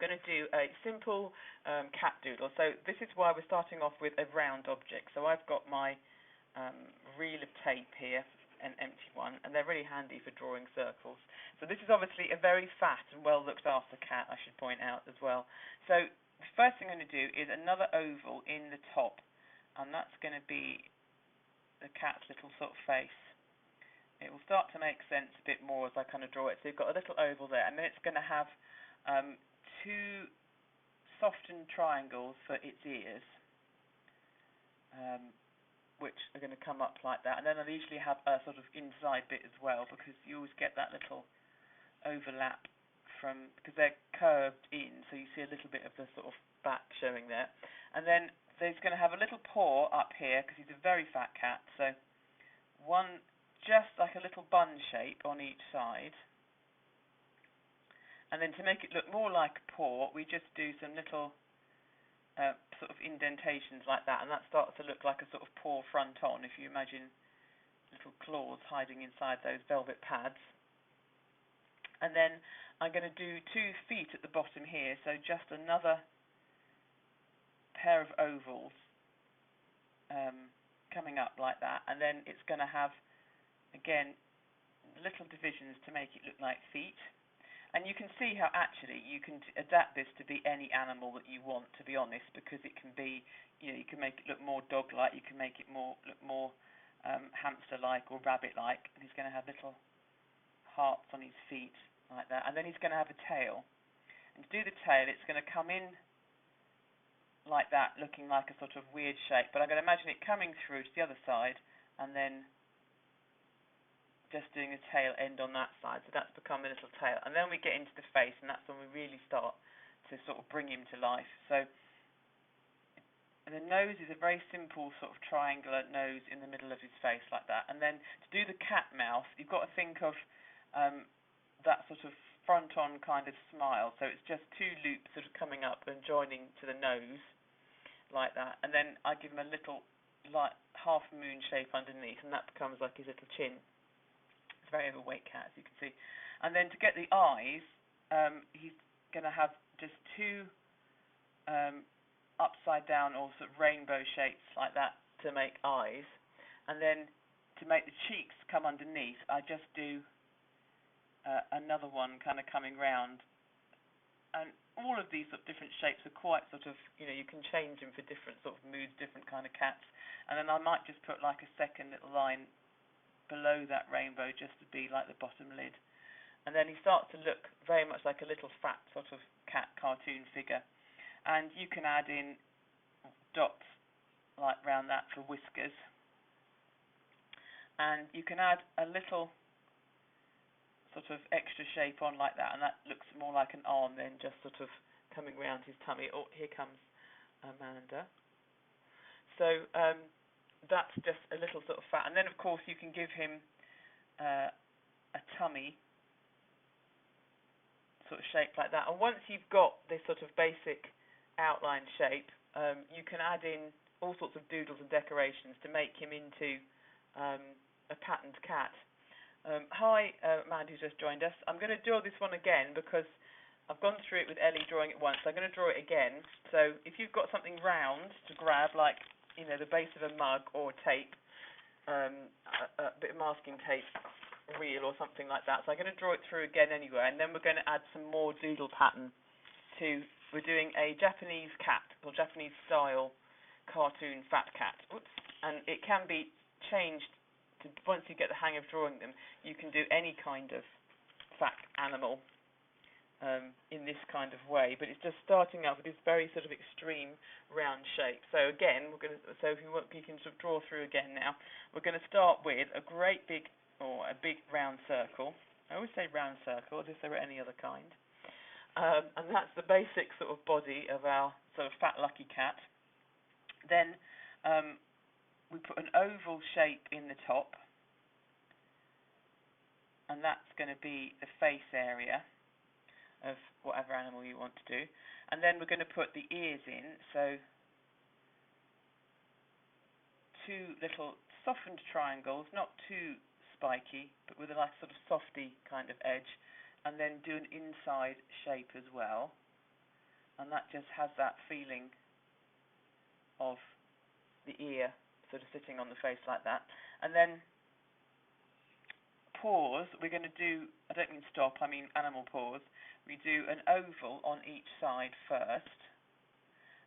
going to do a simple cat doodle. So this is why we're starting off with a round object. So I've got my reel of tape here, an empty one, and they're really handy for drawing circles. So this is obviously a very fat and well looked after cat, I should point out as well. So the first thing I'm going to do is another oval in the top, and that's going to be the cat's little sort of face. It will start to make sense a bit more as I kind of draw it. So you've got a little oval there, and then it's going to have two softened triangles for its ears, which are going to come up like that. And then I'll usually have a sort of inside bit as well, because you always get that little overlap because they're curved in, so you see a little bit of the sort of back showing there. And then there's going to have a little paw up here, because he's a very fat cat, so one just like a little bun shape on each side. And then to make it look more like a paw, we just do some little sort of indentations like that, and that starts to look like a sort of paw front on, if you imagine little claws hiding inside those velvet pads. And then I'm going to do 2 feet at the bottom here, so just another pair of ovals coming up like that, and then it's going to have, again, little divisions to make it look like feet. And you can see how actually you can adapt this to be any animal that you want, to be honest, because it can be, you can make it look more dog-like, you can make it look more hamster-like or rabbit-like, and he's going to have little hearts on his feet like that. And then he's going to have a tail. And to do the tail, it's going to come in like that, looking like a sort of weird shape, but I'm going to imagine it coming through to the other side, and then just doing a tail end on that side, so that's become a little tail. And then we get into the face, and that's when we really start to sort of bring him to life. So the nose is a very simple sort of triangular nose in the middle of his face like that. And then to do the cat mouth, you've got to think of that sort of front-on kind of smile. So it's just 2 loops sort of coming up and joining to the nose like that. And then I give him a little like half moon shape underneath, and that becomes like his little chin. Very overweight cat, as you can see. And then to get the eyes, he's going to have just 2 upside down or sort of rainbow shapes like that to make eyes. And then to make the cheeks come underneath, I just do another one kind of coming round. And all of these sort of different shapes are quite sort of, you can change them for different sort of moods, different kind of cats. And then I might just put like a second little line below that rainbow just to be like the bottom lid. And then he starts to look very much like a little fat sort of cat cartoon figure. And you can add in dots like round that for whiskers. And you can add a little sort of extra shape on like that, and that looks more like an arm then, just sort of coming round his tummy. Oh, here comes Amanda. So that's just a little sort of fat. And then, of course, you can give him a tummy sort of shape like that. And once you've got this sort of basic outline shape, you can add in all sorts of doodles and decorations to make him into a patterned cat. Hi, Amanda, who's just joined us. I'm going to draw this one again because I've gone through it with Ellie drawing it once. So I'm going to draw it again. So if you've got something round to grab, like the base of a mug or tape, a bit of masking tape reel or something like that. So I'm going to draw it through again anyway, and then we're going to add some more doodle pattern to. We're doing a Japanese cat or Japanese style cartoon fat cat. Oops. And it can be changed to, once you get the hang of drawing them, you can do any kind of fat animal in this kind of way, but it's just starting out with this very sort of extreme round shape. So again, if you want, you can sort of draw through again now. We're going to start with a great big, or a big round circle. I always say round circle as if there were any other kind. And that's the basic sort of body of our sort of fat lucky cat. Then we put an oval shape in the top, and that's going to be the face area of whatever animal you want to do. And then we're going to put the ears in, so 2 little softened triangles, not too spiky, but with a like sort of softy kind of edge, and then do an inside shape as well. and that just has that feeling of the ear sort of sitting on the face like that. And then paws, we're going to do, I don't mean stop, I mean animal paws. We do an oval on each side first.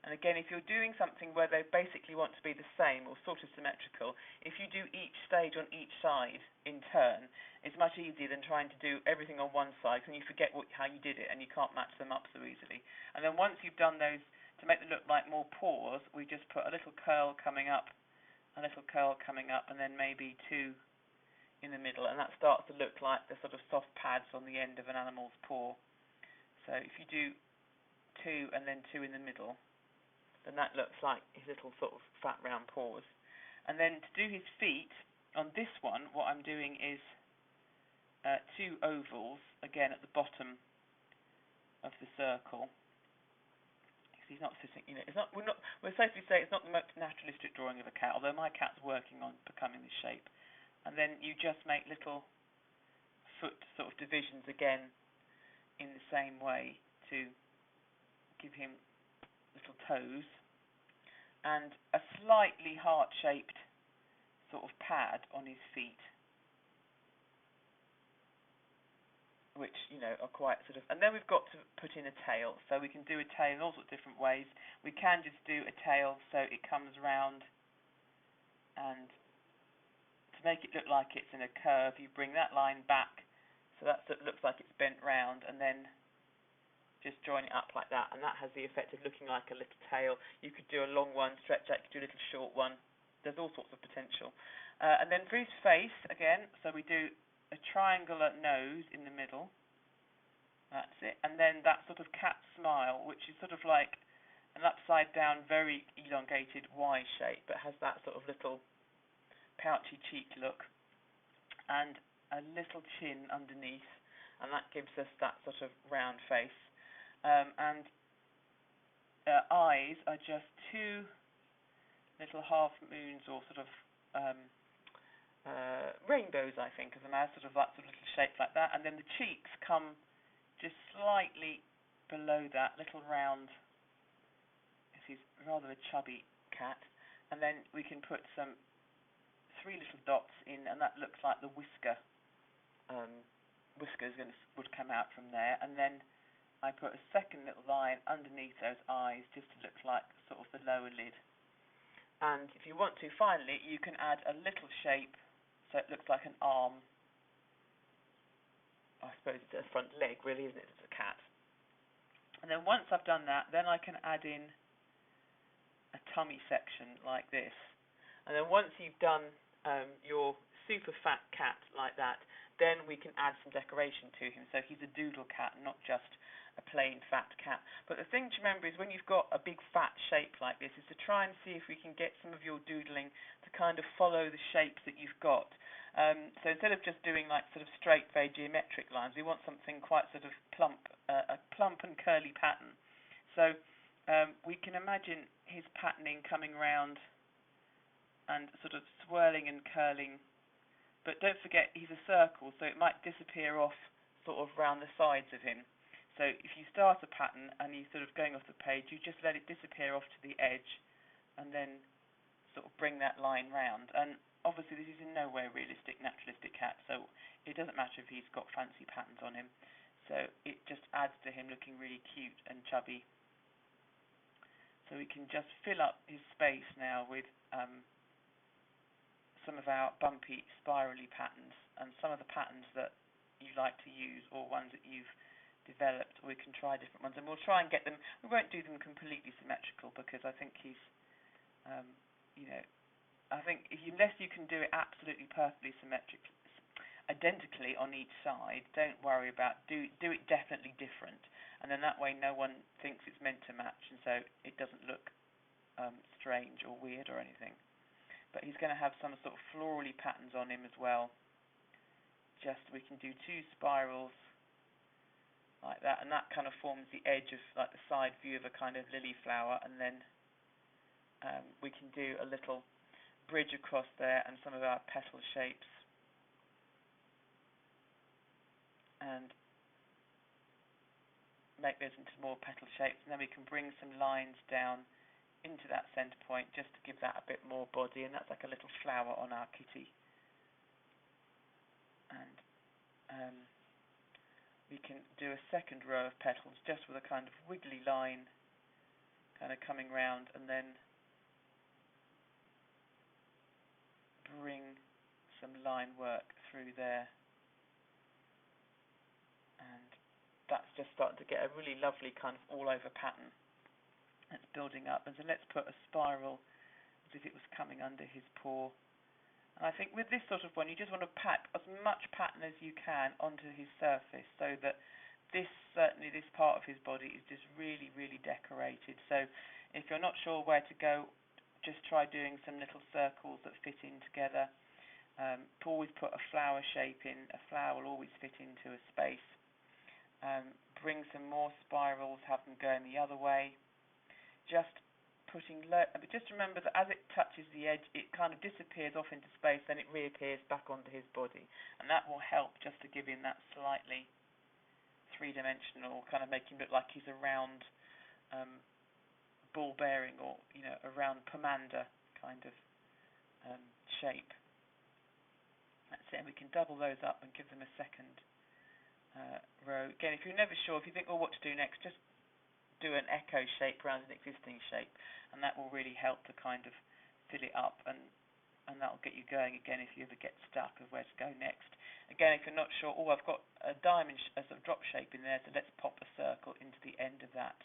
And again, if you're doing something where they basically want to be the same or sort of symmetrical, if you do each stage on each side in turn, it's much easier than trying to do everything on one side, and you forget how you did it and you can't match them up so easily. And then once you've done those, to make them look like more paws, we just put a little curl coming up, a little curl coming up, and then maybe two in the middle, and that starts to look like the sort of soft pads on the end of an animal's paw. So if you do two and then two in the middle, then that looks like his little sort of fat round paws. And then to do his feet, on this one, what I'm doing is two ovals, again at the bottom of the circle. He's not sitting, it's not, we're safely say it's not the most naturalistic drawing of a cat, although my cat's working on becoming this shape. And then you just make little foot sort of divisions again in the same way to give him little toes, and a slightly heart-shaped sort of pad on his feet, which, are quite sort of... And then we've got to put in a tail, so we can do a tail in all sorts of different ways. We can just do a tail so it comes round, and to make it look like it's in a curve, you bring that line back, so that looks like it's bent round, and then just join it up like that, and that has the effect of looking like a little tail. You could do a long one, stretch out, you could do a little short one. There's all sorts of potential. And then for his face, again, so we do a triangular nose in the middle. That's it. And then that sort of cat smile, which is sort of like an upside down, very elongated Y shape, but has that sort of little pouchy cheek look. And a little chin underneath, and that gives us that sort of round face. And eyes are just two little half moons or sort of rainbows, I think, of the mouth, sort of that sort of little shape like that. And then the cheeks come just slightly below that, little round. This is rather a chubby cat. And then we can put some three little dots in, and that looks like the whisker. Whiskers would come out from there, and then I put a second little line underneath those eyes just to look like sort of the lower lid. And if you want to, finally, you can add a little shape so it looks like an arm. I suppose it's a front leg, really, isn't it? It's a cat. And then once I've done that, then I can add in a tummy section like this. And then once you've done your super fat cat like that, then we can add some decoration to him. So he's a doodle cat, not just a plain fat cat. But the thing to remember is when you've got a big fat shape like this is to try and see if we can get some of your doodling to kind of follow the shapes that you've got. So instead of just doing like sort of straight, very geometric lines, we want something quite sort of plump, a plump and curly pattern. So we can imagine his patterning coming round and sort of swirling and curling. But don't forget, he's a circle, so it might disappear off sort of round the sides of him. So if you start a pattern and he's sort of going off the page, you just let it disappear off to the edge and then sort of bring that line round. And obviously this is in no way a realistic, naturalistic cat, so it doesn't matter if he's got fancy patterns on him. So it just adds to him looking really cute and chubby. So we can just fill up his space now with some of our bumpy, spirally patterns, and some of the patterns that you like to use, or ones that you've developed, or we can try different ones, and we'll try and get them. We won't do them completely symmetrical because I think he's, I think unless you can do it absolutely perfectly symmetric, identically on each side, don't worry about do it definitely different, and then that way no one thinks it's meant to match, and so it doesn't look strange or weird or anything. But he's going to have some sort of florally patterns on him as well. Just we can do two spirals like that, and that kind of forms the edge of like the side view of a kind of lily flower, and then we can do a little bridge across there and some of our petal shapes. And make those into more petal shapes, and then we can bring some lines down into that centre point just to give that a bit more body, and that's like a little flower on our kitty. And we can do a second row of petals just with a kind of wiggly line kind of coming round, and then bring some line work through there, and that's just starting to get a really lovely kind of all over pattern that's building up. And so let's put a spiral as if it was coming under his paw. And I think with this sort of one, you just want to pack as much pattern as you can onto his surface, so that certainly this part of his body is just really, really decorated. So if you're not sure where to go, just try doing some little circles that fit in together. Always put a flower shape in. A flower will always fit into a space. Bring some more spirals, have them going the other way. Just remember that as it touches the edge, it kind of disappears off into space, then it reappears back onto his body, and that will help just to give him that slightly three-dimensional, kind of make him look like he's a round ball bearing, or a round pomander kind of shape. That's it. And we can double those up and give them a second row. Again, if you're never sure, if you think, what to do next, just do an echo shape around an existing shape, and that will really help to kind of fill it up, and that will get you going again if you ever get stuck of where to go next. Again, if you're not sure, I've got a diamond, a sort of drop shape in there, so let's pop a circle into the end of that.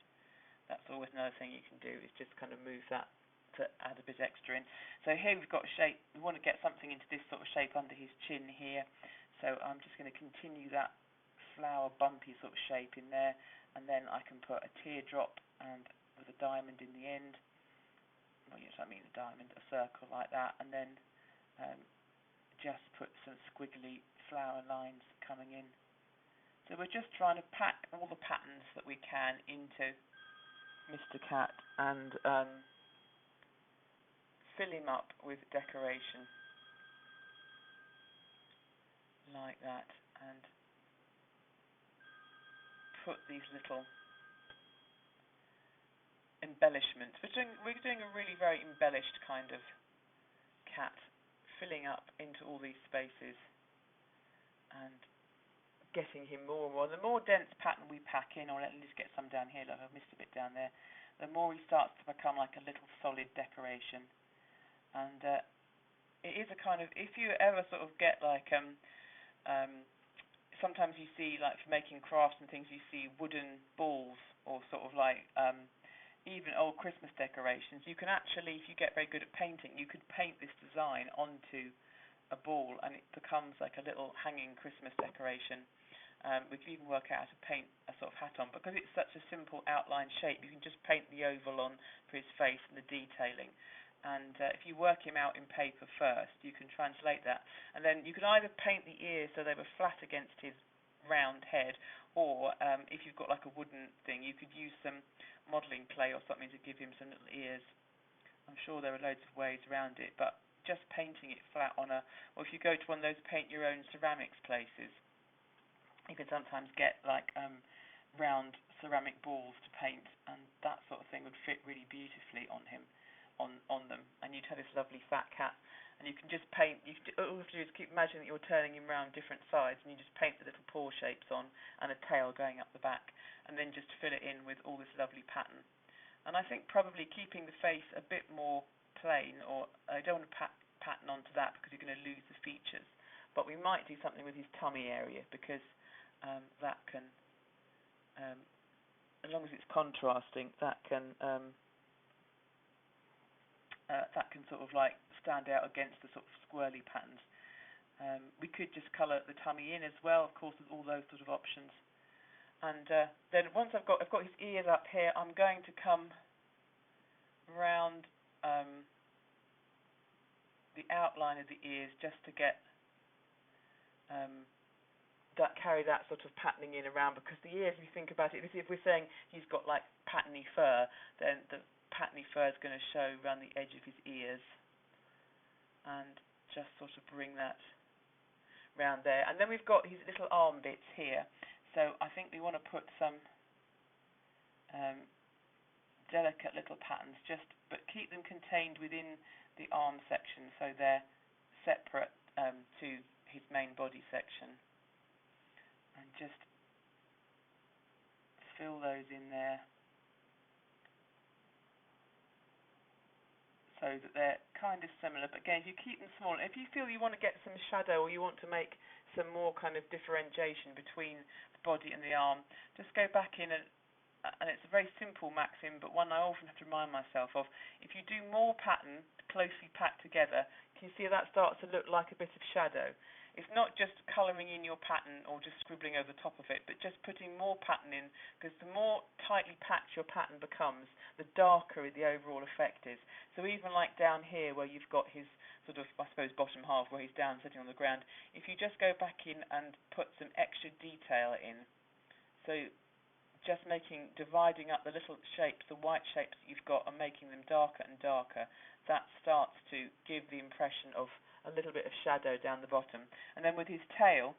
That's always another thing you can do, is just kind of move that to add a bit extra in. So here we've got a shape. We want to get something into this sort of shape under his chin here, so I'm just going to continue that flower bumpy sort of shape in there, and then I can put a teardrop and with a diamond in the end. Well, yes, I mean a diamond, a circle like that, and then just put some squiggly flower lines coming in. So we're just trying to pack all the patterns that we can into Mr. Cat, and fill him up with decoration like that, and put these little embellishments. We're doing a really very embellished kind of cat, filling up into all these spaces and getting him more and more. The more dense pattern we pack in, or at least get some down here, like I've missed a bit down there, the more he starts to become like a little solid decoration. And it is a kind of, if you ever sort of get like sometimes you see, like for making crafts and things, you see wooden balls, or sort of like even old Christmas decorations. You can actually, if you get very good at painting, you could paint this design onto a ball, and it becomes like a little hanging Christmas decoration. We can even work out how to paint a sort of hat on, because it's such a simple outline shape. You can just paint the oval on for his face and the detailing. And if you work him out in paper first, you can translate that, and then you can either paint the ears so they were flat against his round head, or if you've got like a wooden thing, you could use some modelling clay or something to give him some little ears. I'm sure there are loads of ways around it, but just painting it flat on or if you go to one of those paint your own ceramics places, you can sometimes get like round ceramic balls to paint, and that sort of thing would fit really beautifully on him. On them, and you'd have this lovely fat cat, and you can just paint. All you have to do is keep imagining that you're turning him around different sides, and you just paint the little paw shapes on, and a tail going up the back, and then just fill it in with all this lovely pattern. And I think probably keeping the face a bit more plain, or I don't want to pattern onto that because you're going to lose the features, but we might do something with his tummy area, because that can, as long as it's contrasting, that can sort of like stand out against the sort of squirrely patterns. We could just colour the tummy in as well, of course, with all those sort of options. And then once I've got his ears up here, I'm going to come round the outline of the ears just to get carry that sort of patterning in around, because the ears, if you think about it, if we're saying he's got like patterny fur, then the patterny fur is going to show around the edge of his ears, and just sort of bring that round there. And then we've got his little arm bits here, so I think we want to put some um, delicate little patterns, but keep them contained within the arm section, so they're separate to his main body section, and just fill those in there so that they're kind of similar. But again, if you keep them small, if you feel you want to get some shadow or you want to make some more kind of differentiation between the body and the arm, just go back in and it's a very simple maxim, but one I often have to remind myself of. If you do more pattern closely packed together, can you see that starts to look like a bit of shadow? It's not just colouring in your pattern or just scribbling over the top of it, but just putting more pattern in, because the more tightly packed your pattern becomes, the darker the overall effect is. So even like down here where you've got his sort of, I suppose, bottom half where he's down sitting on the ground, if you just go back in and put some extra detail in, so just dividing up the little shapes, the white shapes that you've got, and making them darker and darker, that starts to give the impression of a little bit of shadow down the bottom. And then with his tail,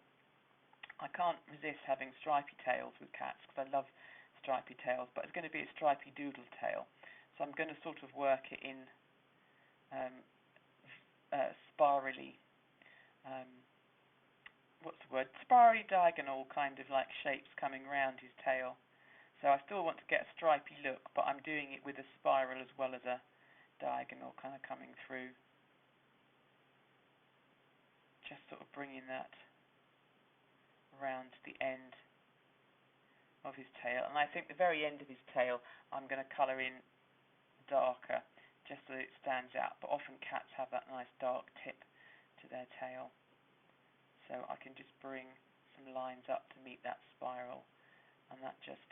I can't resist having stripy tails with cats, because I love stripy tails, but it's going to be a stripy doodle tail. So I'm going to sort of work it in spirally, spirally diagonal kind of like shapes coming round his tail. So I still want to get a stripy look, but I'm doing it with a spiral as well as a diagonal kind of coming through. Just sort of bringing that around the end of his tail. And I think the very end of his tail I'm going to colour in darker, just so that it stands out. But often cats have that nice dark tip to their tail. So I can just bring some lines up to meet that spiral, and that just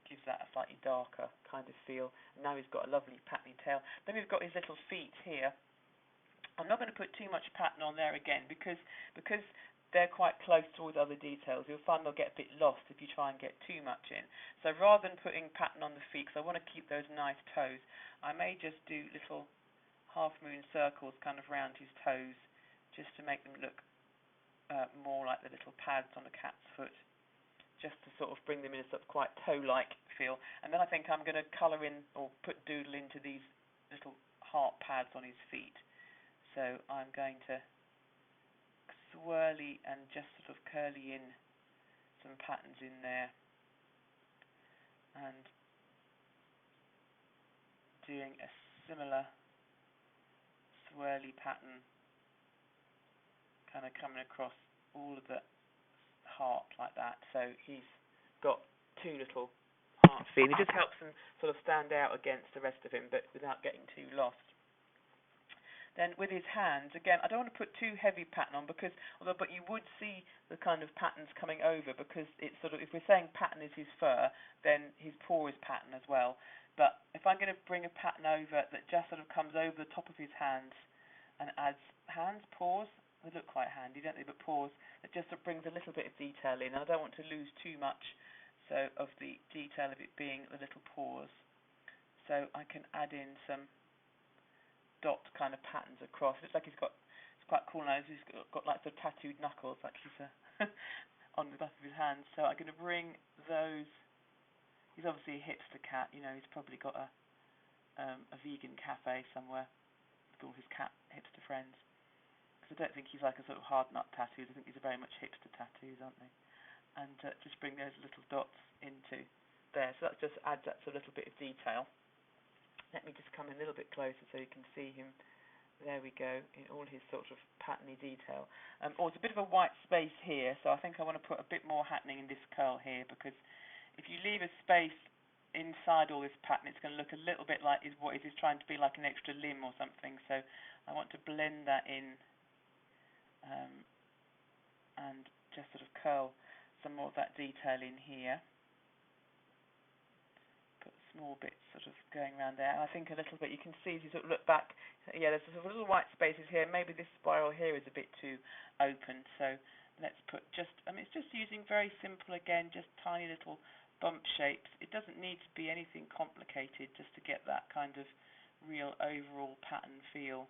gives that a slightly darker kind of feel. And now he's got a lovely patterny tail. Then we've got his little feet here. I'm not going to put too much pattern on there again, because they're quite close to all the other details. You'll find they'll get a bit lost if you try and get too much in. So rather than putting pattern on the feet, because I want to keep those nice toes, I may just do little half-moon circles kind of round his toes, just to make them look more like the little pads on a cat's foot, just to sort of bring them in a sort of quite toe-like feel. And then I think I'm going to colour in or put doodle into these little heart pads on his feet. So I'm going to swirly and just sort of curly in some patterns in there, and doing a similar swirly pattern kind of coming across all of the heart like that. So he's got two little heart feet. It just helps him sort of stand out against the rest of him, but without getting too lost. Then with his hands, again, I don't want to put too heavy pattern on, but you would see the kind of patterns coming over, because it's sort of, if we're saying pattern is his fur, then his paw is pattern as well. But if I'm going to bring a pattern over that just sort of comes over the top of his hands and adds paws, they look quite handy, don't they, but paws, that just sort of brings a little bit of detail in. And I don't want to lose too much of the detail of it being the little paws. So I can add in some dot kind of patterns across. Looks like it's quite cool now. He's got like sort of tattooed knuckles, like he's on the back of his hands. So I'm going to bring those. He's obviously a hipster cat. You know, he's probably got a vegan cafe somewhere with all his cat hipster friends. Because I don't think he's like a sort of hard nut tattoos. I think these are very much hipster tattoos, aren't they? And just bring those little dots into there. So that just adds that sort of little bit of detail. Let me just come a little bit closer so you can see him. There we go, in all his sort of patterny detail. It's a bit of a white space here, so I think I want to put a bit more happening in this curl here, because if you leave a space inside all this pattern, it's going to look a little bit like what is trying to be like an extra limb or something. So I want to blend that in and just sort of curl some more of that detail in here. Small bits sort of going around there, and I think a little bit, you can see as you sort of look back, yeah, there's sort of little white spaces here. Maybe this spiral here is a bit too open, so let's put it's just using very simple, again, just tiny little bump shapes. It doesn't need to be anything complicated, just to get that kind of real overall pattern feel.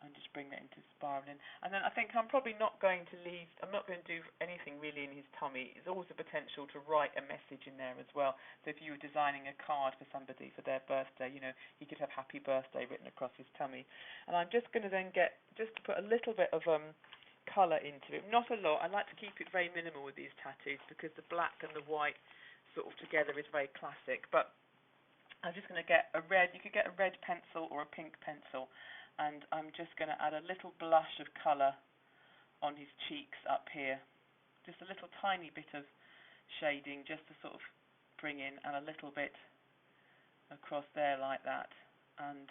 and just bring that into spiraling. And then I think I'm probably not going to do anything really in his tummy. There's always a potential to write a message in there as well. So if you were designing a card for somebody for their birthday, he could have happy birthday written across his tummy. And I'm just going to then just to put a little bit of colour into it. Not a lot. I like to keep it very minimal with these tattoos because the black and the white sort of together is very classic. But I'm just going to get a red. You could get a red pencil or a pink pencil. And I'm just going to add a little blush of colour on his cheeks up here. Just a little tiny bit of shading just to sort of bring in, and a little bit across there like that. And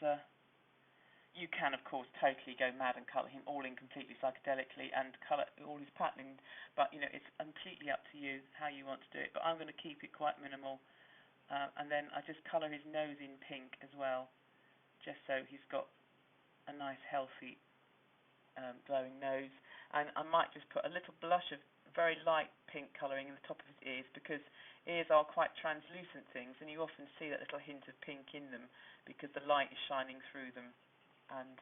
you can, of course, totally go mad and colour him all in completely psychedelically and colour all his patterning, but, it's completely up to you how you want to do it. But I'm going to keep it quite minimal. And then I just colour his nose in pink as well, just so he's got a nice healthy glowing nose. And I might just put a little blush of very light pink colouring in the top of his ears, because ears are quite translucent things and you often see that little hint of pink in them because the light is shining through them, and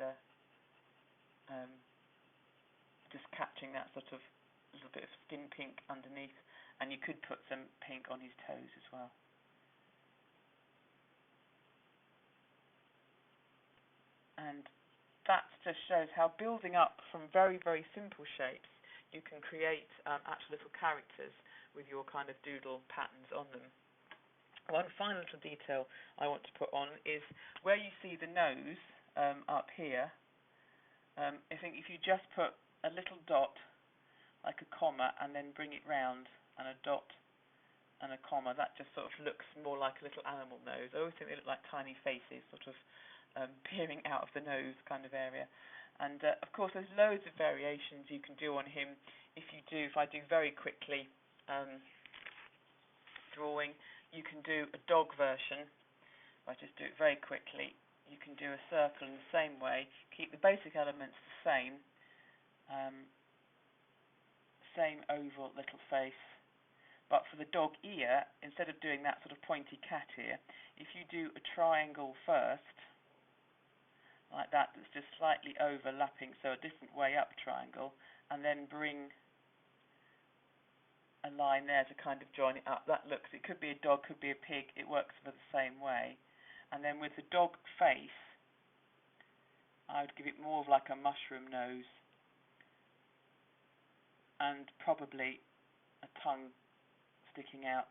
just catching that sort of little bit of skin pink underneath. And you could put some pink on his toes as well. And that just shows how building up from very, very simple shapes, you can create actual little characters with your kind of doodle patterns on them. One final little detail I want to put on is where you see the nose up here. I think if you just put a little dot, like a comma, and then bring it round, and a dot and a comma, that just sort of looks more like a little animal nose. I always think they look like tiny faces, sort of peering out of the nose kind of area. And of course there's loads of variations you can do on him. If I do very quickly drawing, you can do a dog version. If I just do it very quickly, you can do a circle in the same way, keep the basic elements the same, same oval little face. But for the dog ear, instead of doing that sort of pointy cat ear, if you do a triangle first, like that, that's just slightly overlapping, so a different way up triangle, and then bring a line there to kind of join it up. It could be a dog, could be a pig, it works for the same way. And then with the dog face, I would give it more of like a mushroom nose, and probably a tongue sticking out.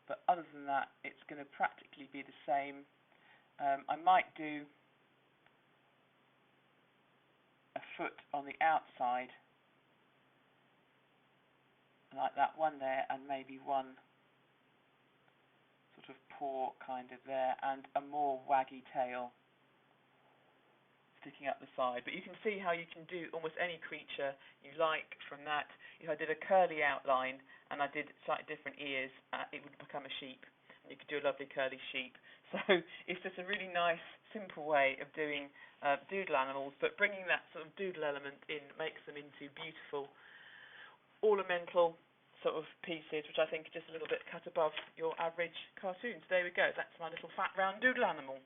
But other than that, it's going to practically be the same. I might do a foot on the outside, like that one there, and maybe one sort of paw kind of there, and a more waggy tail sticking up the side. But you can see how you can do almost any creature you like from that. If I did a curly outline and I did slightly different ears, it would become a sheep. You could do a lovely curly sheep. So it's just a really nice, simple way of doing doodle animals, but bringing that sort of doodle element in makes them into beautiful, ornamental sort of pieces, which I think are just a little bit cut above your average cartoon. So there we go. That's my little fat round doodle animal.